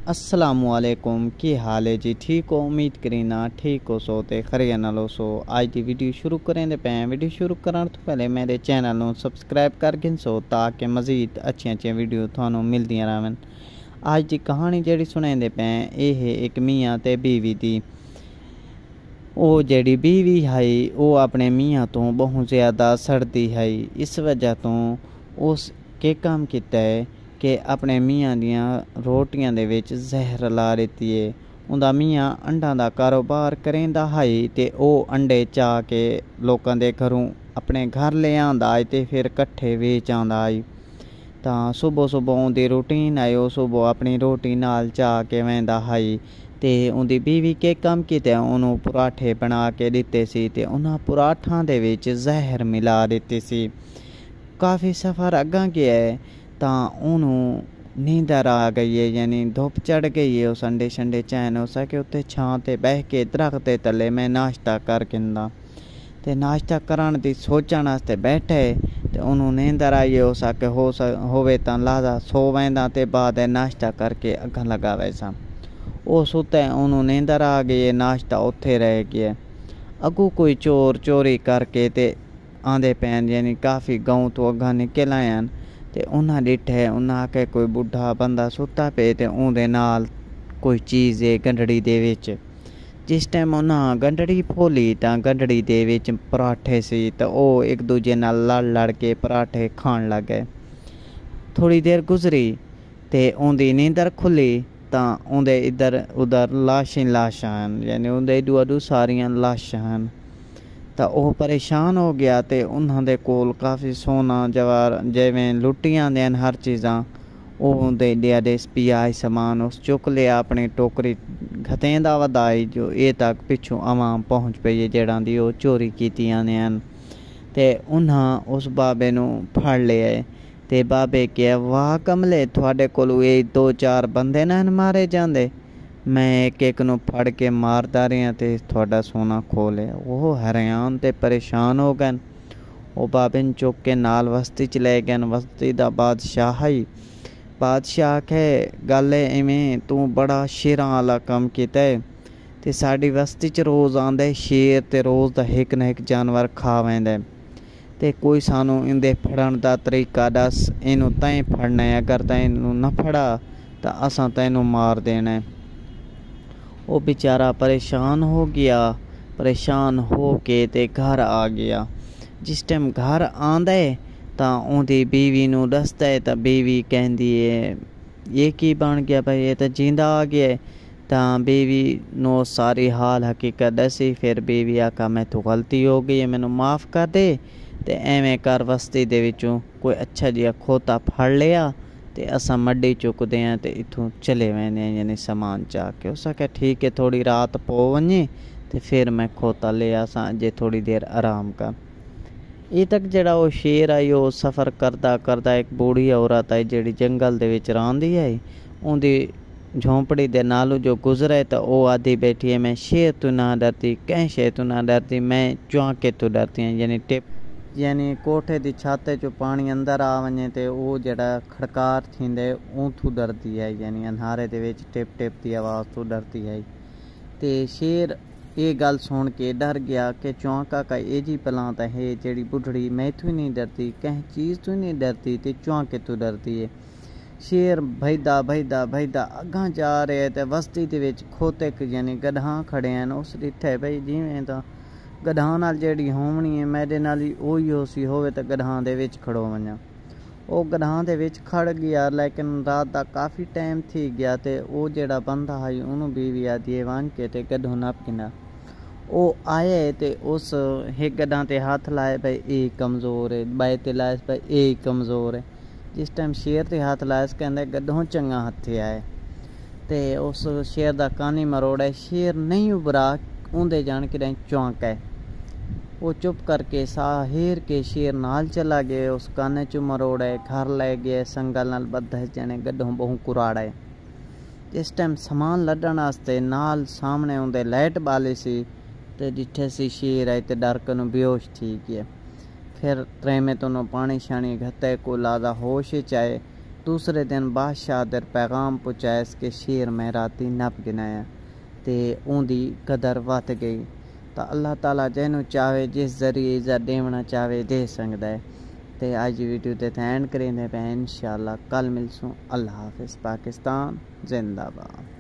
असलामुअलैकुम की हाल है जी। ठीक हो? उम्मीद करीना ठीक हो सो ते खरे नालो सो। आज की वीडियो शुरू करें पे वीडियो शुरू करने तो पहले मेरे चैनल को सबसक्राइब कर गिन सो ताकि मज़ीद अच्छी वीडियो थानू मिलदियां रहन। आज की कहानी जी सुने पे यह है एक मियाँ ते बीवी दी। वो जी बीवी है वो अपने मियाँ तो बहुत ज़्यादा सड़ती है। इस वजह तो उस के काम किया है कि अपने मियाँ दियां रोटियां दे विच जहर ला दित्ती है। उंदा मियाँ अंडा दा कारोबार करेंदा है ते ओ अंडे चा के लोकां दे घरों अपने घर ले आंदा है ते फिर कट्ठे वेच आंदा है। तां सुबह सुबह उंदी रूटीन है वो सुबह अपनी रोटी नाल चा के वैंदा है ते उंदी बीवी के काम कीते उन्होंने पराठे बना के दिते सी ते उन्हां पराठां दे विच जहर मिला दित्ती सी। काफ़ी सफ़र अग्गां गया है तां उन्होंने नींदर आ गई है, यानी धुप चढ़ गई है। उस अंडे शंडे चैन हो सके उत्ते छां ते बह के दरख्त दे तले मैं नाश्ता कर गिंदा ते नाश्ता करन दी सोचण वास्ते बैठे ते उन्होंने नींदर आई हो सके होवे तां लादा सो वैंदा ते बाद नाश्ता करके अग्गां लगा वैसा। वो सुते उन्होंने नींदर आ गई है, नाश्ता उत्थे रह गया। अगू कोई चोर चोरी करके ते आंदे पैन, यानी काफ़ी गाँव तो अग्गां निकल आए ते उन्हां डिठे उन्हां आखे कोई बुढ़ा बंदा सुता पे ते उहदे नाल कोई चीज़ है गंढड़ी दे विच। जिस टाइम उन्हां गंढड़ी खोली तां गंढड़ी दे विच पराठे सी ते ओह एक दूजे नाल लड़ के पराठे खाण लग गए। थोड़ी देर गुजरी ते उहदी नींदर खुली तां उहदे इधर उधर लाशां लाशां हन, यानी उहदे इडू अडू सारियां लाशां हन। तो वह परेशान हो गया तो उन्होंने कोल काफ़ी सोना जवार जिमें लुटियां देन हर चीज़ा उहदे दिया दे पिया समान उस चुक लिया अपनी टोकरी घतेंदा वधाई जो ये तक पिछू आवाम पहुँच पई है जड़ा दी वो चोरी कीतियां ने ते उन्हां उस बाबे नू फड़ लिया ते बाबे कहा वाह कमले थोड़े कोलों ये 2-4 बंदे ना मारे जाते, मैं एक एक नू फड़ के मारदा रहा तो थोड़ा सोना खो लिया। वो हैरान ते परेशान हो गए। वो बाबे ने चुक के नाल बस्ती च ले गए। बस्ती दा बादशाह ही बादशाह आखे गल इवें तू बड़ा शेरां वाला कम कीता है ते साडी बस्ती च रोज़ आंदे शेर ते रोज़ दा एक ना एक जानवर खा वैंदा ते कोई सानू इंदे फड़न दा तरीका दस, इनू तैं फड़ना है, अगर तैं इनू न फड़ा तो असां तैनू मार देना है। वो बेचारा परेशान हो गया, परेशान हो के ते घर आ गया। जिस टाइम घर आंदा है तां उहदी बीवी नू दसदा है तां बीवी कहंदी है ये की बन गया भाई, ये तो जिंदा आ गया है। तां बीवी नू सारी हाल हकीकत दसी। फिर बीवी आखा मैं तो गलती हो गई है, मैनू माफ़ कर दे ते एवें कर बस्ती दे विचों कोई अच्छा जिहा खोता फड़ लिया ते असां मड्डी चुकदे हैं ते इत्थों चले वैंदे हैं, यानी समान चा के। उस आख्या ठीक है थोड़ी रात पो वञे ते फिर मैं खोता ले आसां अजे थोड़ी देर आराम कर। ये तक जड़ा वो शेर आई वो सफ़र करदा करदा एक बूढ़ी औरत आई जिहड़ी जंगल दे विच रहिंदी है। उहदी झोंपड़ी दे नालों जो गुजरे तो वह आधी बैठी है मैं शेर तू ना डरती, कहीं शेर तू ना डरती, मैं चौंके तू डरती हैं। यानी टिप यानी कोठे की छत चो पानी अंदर आ वञे तो वो जड़ा खड़कार थींदे उथों डरती है, यानी अंधारे दे विच टिप टिप की आवाज़ तो डरती है। तो शेर ये गल सुन के डर गया कि चौंका का ये जी पलां तो है जी बुढ़ड़ी मैथों नहीं डरती, कहीं चीज़ तो नहीं डरती तो चौंके तो डरती है। शेर भजदा भजदा भजदा अगां जा रहा है तो बस्ती दे विच खोते यानी गधां खड़े हैं। उस डिठे बई जिवें तां गधां नाल जिहड़ी होवनी है मेरे नाल ही ओही हो सी होवे तो गधां दे विच खड़ो वञां। वो गधां दे विच खड़ गया, लेकिन रात दा काफ़ी टाइम थी गया तो वो जिहड़ा बंदा है उन्होंने बीवी आदि वन के ते गधों नप गिना। वो आए तो उस एक गधां ते हाथ लाए भाई ये कमज़ोर है, बाए ते लाए भाई ये कमज़ोर है। जिस टाइम शेर ते हाथ लाए कहते गधों चंगा हथे आए तो उस शेर दा कानी मरोड़ा। शेर नहीं उभरा उंदे जान के चौंक है। वो चुप करके साह हेर के शेर नाल चला गया, उस काने चो मरोड़ा घर ले गए संगल नाल बद्धा जने गड्ढों बहु कुराड़ा। जिस टाइम समान लड्डण वास्ते नाल सामने उंदे लाइट बाली सी ते डिठे सी शेर आए ते डर के बेहोश थी गया। फिर ट्रे में तो पानी शानी घते को लादा होश चाहे दूसरे दिन बादशाह दर पैगाम पहुँचाया कि शेर में राती नप गिनाया तो उनकी कदर वध गई। तो अल्लाह ताला जिन्हों चाहे जिस जरिए इज्जत देना चाहे दे सकता है। तो अज वीडियो ते एंड करेंगे पे इंशाअल्लाह कल मिलसूँ। अल्लाह हाफिज़। पाकिस्तान जिंदाबाद।